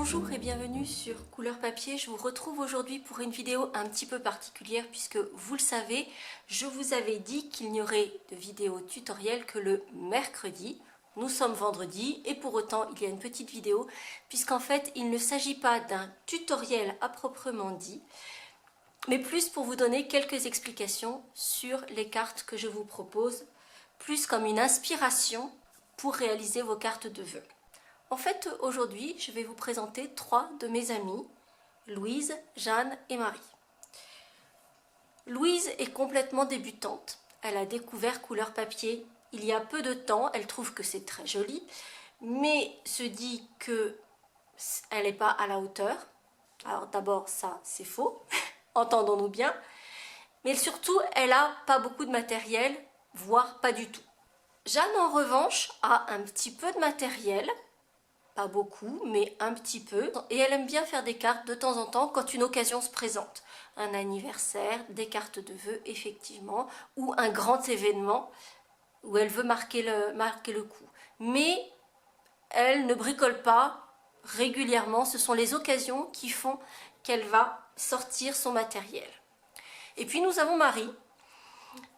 Bonjour et bienvenue sur Couleur Papier. Je vous retrouve aujourd'hui pour une vidéo un petit peu particulière puisque vous le savez, je vous avais dit qu'il n'y aurait de vidéo tutoriel que le mercredi. Nous sommes vendredi et pour autant il y a une petite vidéo puisqu'en fait il ne s'agit pas d'un tutoriel à proprement dit, mais plus pour vous donner quelques explications sur les cartes que je vous propose, plus comme une inspiration pour réaliser vos cartes de vœux. En fait, aujourd'hui, je vais vous présenter 3 de mes amies, Louise, Jeanne et Marie. Louise est complètement débutante. Elle a découvert Couleur Papier il y a peu de temps. Elle trouve que c'est très joli, mais se dit qu'elle n'est pas à la hauteur. Alors d'abord, ça, c'est faux, entendons-nous bien. Mais surtout, elle n'a pas beaucoup de matériel, voire pas du tout. Jeanne, en revanche, a un petit peu de matériel. Pas beaucoup, mais un petit peu. Et elle aime bien faire des cartes de temps en temps quand une occasion se présente. Un anniversaire, des cartes de vœux, effectivement, ou un grand événement où elle veut marquer le coup. Mais elle ne bricole pas régulièrement. Ce sont les occasions qui font qu'elle va sortir son matériel. Et puis nous avons Marie,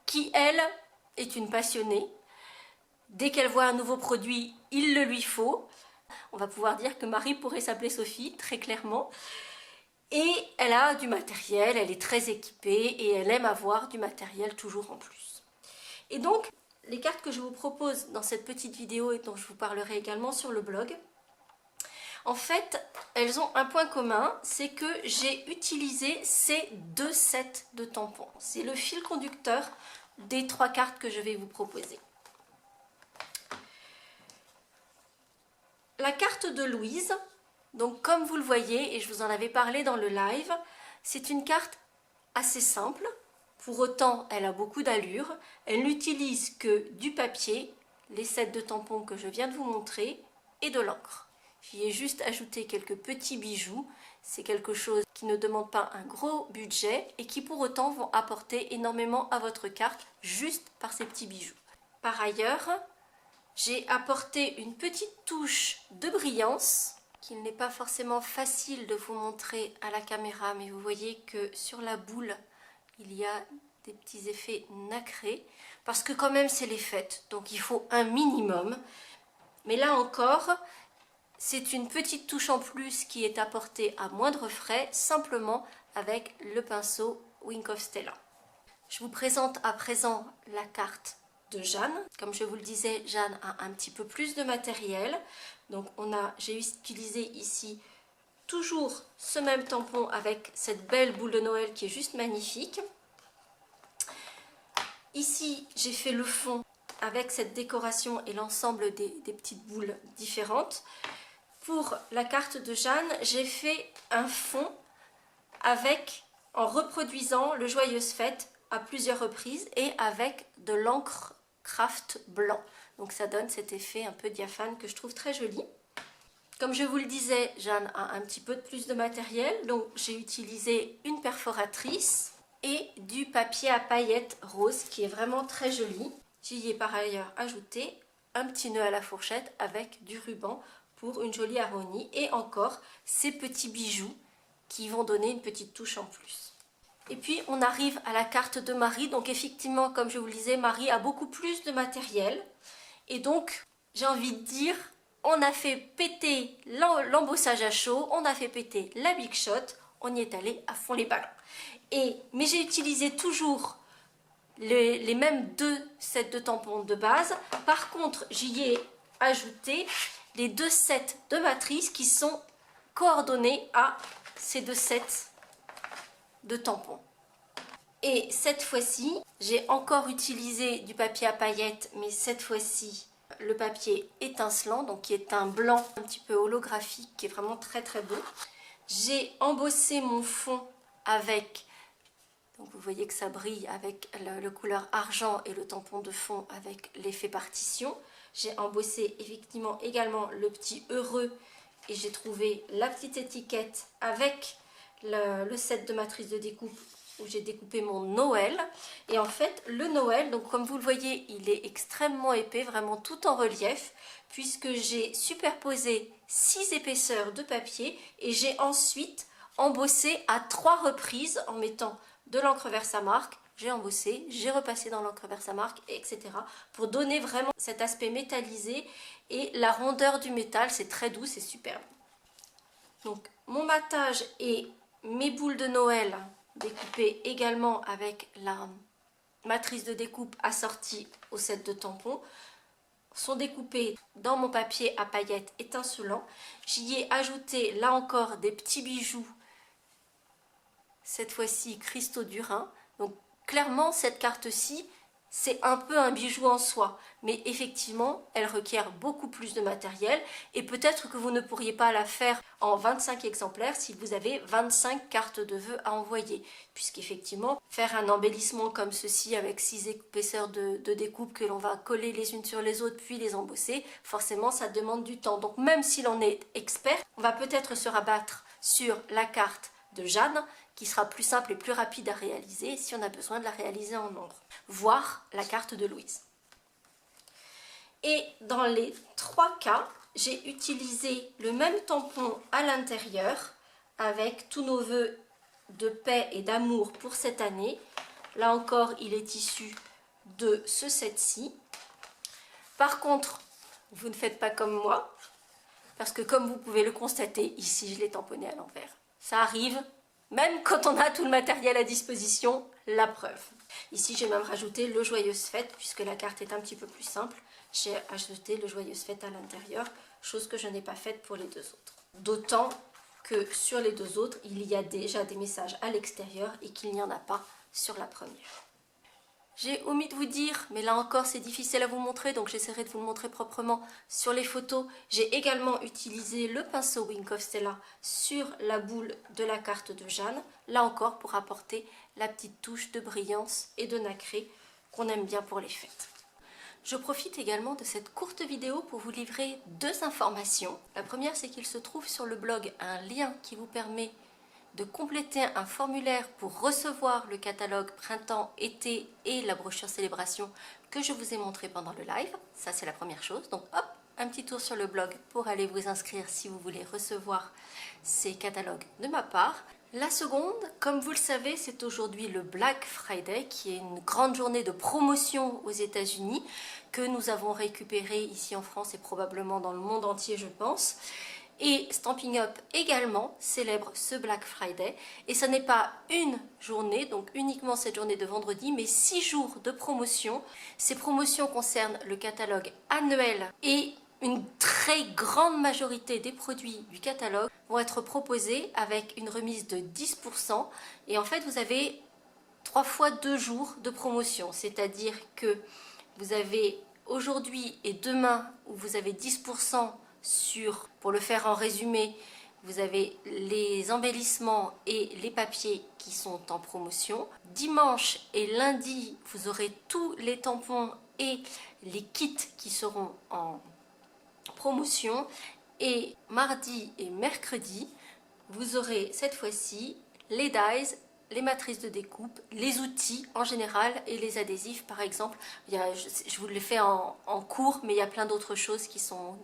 qui, elle, est une passionnée. Dès qu'elle voit un nouveau produit, il le lui faut. On va pouvoir dire que Marie pourrait s'appeler Sophie, très clairement. Et elle a du matériel, elle est très équipée et elle aime avoir du matériel toujours en plus. Et donc, les cartes que je vous propose dans cette petite vidéo et dont je vous parlerai également sur le blog, en fait, elles ont un point commun, c'est que j'ai utilisé ces 2 sets de tampons. C'est le fil conducteur des 3 cartes que je vais vous proposer. La carte de Louise, donc comme vous le voyez, et je vous en avais parlé dans le live, c'est une carte assez simple. Pour autant, elle a beaucoup d'allure. Elle n'utilise que du papier, les sets de tampons que je viens de vous montrer, et de l'encre. J'y ai juste ajouté quelques petits bijoux. C'est quelque chose qui ne demande pas un gros budget et qui pour autant vont apporter énormément à votre carte juste par ces petits bijoux. Par ailleurs, j'ai apporté une petite touche de brillance qu'il n'est pas forcément facile de vous montrer à la caméra, mais vous voyez que sur la boule, il y a des petits effets nacrés, parce que quand même c'est les fêtes, donc il faut un minimum. Mais là encore, c'est une petite touche en plus qui est apportée à moindre frais, simplement avec le pinceau Wink of Stella. Je vous présente à présent la carte de Jeanne. Comme je vous le disais, Jeanne a un petit peu plus de matériel. Donc j'ai utilisé ici toujours ce même tampon avec cette belle boule de Noël qui est juste magnifique. Ici, j'ai fait le fond avec cette décoration et l'ensemble des petites boules différentes. Pour la carte de Jeanne, j'ai fait un fond en reproduisant le Joyeuse Fête à plusieurs reprises et avec de l'encre craft blanc. Donc ça donne cet effet un peu diaphane que je trouve très joli. Comme je vous le disais, Jeanne a un petit peu plus de matériel, donc j'ai utilisé une perforatrice et du papier à paillettes rose qui est vraiment très joli. J'y ai par ailleurs ajouté un petit nœud à la fourchette avec du ruban pour une jolie harmonie et encore ces petits bijoux qui vont donner une petite touche en plus. Et puis on arrive à la carte de Marie. Donc effectivement, comme je vous le disais, Marie a beaucoup plus de matériel. Et donc, j'ai envie de dire, on a fait péter l'embossage à chaud, on a fait péter la Big Shot, on y est allé à fond les ballons. Mais j'ai utilisé toujours les mêmes 2 sets de tampons de base. Par contre, j'y ai ajouté les 2 sets de matrices qui sont coordonnés à ces 2 sets de tampons. Et cette fois-ci, j'ai encore utilisé du papier à paillettes, mais cette fois-ci, le papier étincelant, donc qui est un blanc un petit peu holographique, qui est vraiment très très beau. J'ai embossé mon fond avec, donc vous voyez que ça brille avec le couleur argent et le tampon de fond avec l'effet partition. J'ai embossé effectivement également le petit heureux et j'ai trouvé la petite étiquette avec le set de matrice de découpe où j'ai découpé mon Noël. Et en fait, le Noël, donc comme vous le voyez, il est extrêmement épais, vraiment tout en relief, puisque j'ai superposé 6 épaisseurs de papier et j'ai ensuite embossé à 3 reprises en mettant de l'encre Versamark. J'ai embossé, j'ai repassé dans l'encre Versamark, etc. pour donner vraiment cet aspect métallisé et la rondeur du métal, c'est très doux, c'est superbe. Donc mon matage et mes boules de Noël découpées également avec la matrice de découpe assortie au set de tampons sont découpées dans mon papier à paillettes étincelant. J'y ai ajouté là encore des petits bijoux, cette fois-ci cristaux du Rhin. Donc clairement cette carte-ci c'est un peu un bijou en soi, mais effectivement elle requiert beaucoup plus de matériel et peut-être que vous ne pourriez pas la faire en 25 exemplaires si vous avez 25 cartes de vœux à envoyer, puisqu'effectivement faire un embellissement comme ceci avec 6 épaisseurs de découpe que l'on va coller les unes sur les autres puis les embosser, forcément ça demande du temps. Donc même si l'on est expert, on va peut-être se rabattre sur la carte de Jeanne qui sera plus simple et plus rapide à réaliser si on a besoin de la réaliser en nombre, voire la carte de Louise. Et dans les 3 cas, j'ai utilisé le même tampon à l'intérieur avec tous nos vœux de paix et d'amour pour cette année. Là encore, il est issu de ce set-ci. Par contre, vous ne faites pas comme moi, parce que comme vous pouvez le constater, ici je l'ai tamponné à l'envers. Ça arrive, même quand on a tout le matériel à disposition, la preuve. Ici, j'ai même rajouté le Joyeuse Fête, puisque la carte est un petit peu plus simple. J'ai ajouté le Joyeuse Fête à l'intérieur, chose que je n'ai pas faite pour les 2 autres. D'autant que sur les 2 autres, il y a déjà des messages à l'extérieur et qu'il n'y en a pas sur la première. J'ai omis de vous dire, mais là encore c'est difficile à vous montrer, donc j'essaierai de vous le montrer proprement sur les photos. J'ai également utilisé le pinceau Wink of Stella sur la boule de la carte de Jeanne, là encore pour apporter la petite touche de brillance et de nacré qu'on aime bien pour les fêtes. Je profite également de cette courte vidéo pour vous livrer 2 informations. La première, c'est qu'il se trouve sur le blog un lien qui vous permet de compléter un formulaire pour recevoir le catalogue printemps-été et la brochure célébration que je vous ai montré pendant le live. Ça, c'est la première chose. Donc hop, un petit tour sur le blog pour aller vous inscrire si vous voulez recevoir ces catalogues de ma part. La seconde, comme vous le savez, c'est aujourd'hui le Black Friday, qui est une grande journée de promotion aux États-Unis que nous avons récupéré ici en France et probablement dans le monde entier, je pense. Et Stampin' Up également célèbre ce Black Friday. Et ce n'est pas une journée, donc uniquement cette journée de vendredi, mais 6 jours de promotion. Ces promotions concernent le catalogue annuel et une très grande majorité des produits du catalogue vont être proposés avec une remise de 10%. Et en fait, vous avez 3 fois 2 jours de promotion. C'est-à-dire que vous avez aujourd'hui et demain où vous avez 10% sur, pour le faire en résumé, vous avez les embellissements et les papiers qui sont en promotion. Dimanche et lundi, vous aurez tous les tampons et les kits qui seront en promotion. Et mardi et mercredi, vous aurez cette fois-ci les dies, les matrices de découpe, les outils en général et les adhésifs par exemple. Je vous le fais en cours, mais il y a plein d'autres choses qui sont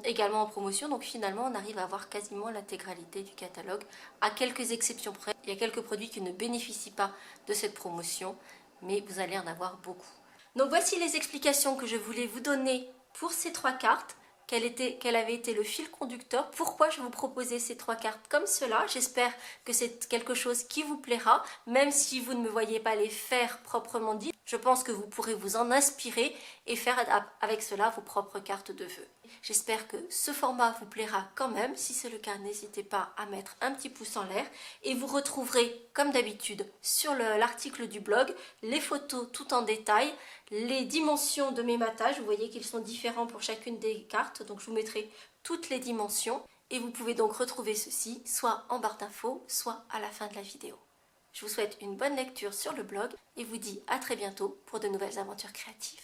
également en promotion, donc finalement on arrive à avoir quasiment l'intégralité du catalogue, à quelques exceptions près. Il y a quelques produits qui ne bénéficient pas de cette promotion, mais vous allez en avoir beaucoup. Donc voici les explications que je voulais vous donner pour ces 3 cartes. Quel avait été le fil conducteur, pourquoi je vous proposais ces 3 cartes comme cela. J'espère que c'est quelque chose qui vous plaira, même si vous ne me voyez pas les faire proprement dit. Je pense que vous pourrez vous en inspirer et faire avec cela vos propres cartes de vœux. J'espère que ce format vous plaira quand même. Si c'est le cas, n'hésitez pas à mettre un petit pouce en l'air. Et vous retrouverez, comme d'habitude, sur l'article du blog, les photos tout en détail, les dimensions de mes matages. Vous voyez qu'ils sont différents pour chacune des cartes. Donc je vous mettrai toutes les dimensions. Et vous pouvez donc retrouver ceci, soit en barre d'infos, soit à la fin de la vidéo. Je vous souhaite une bonne lecture sur le blog et vous dis à très bientôt pour de nouvelles aventures créatives.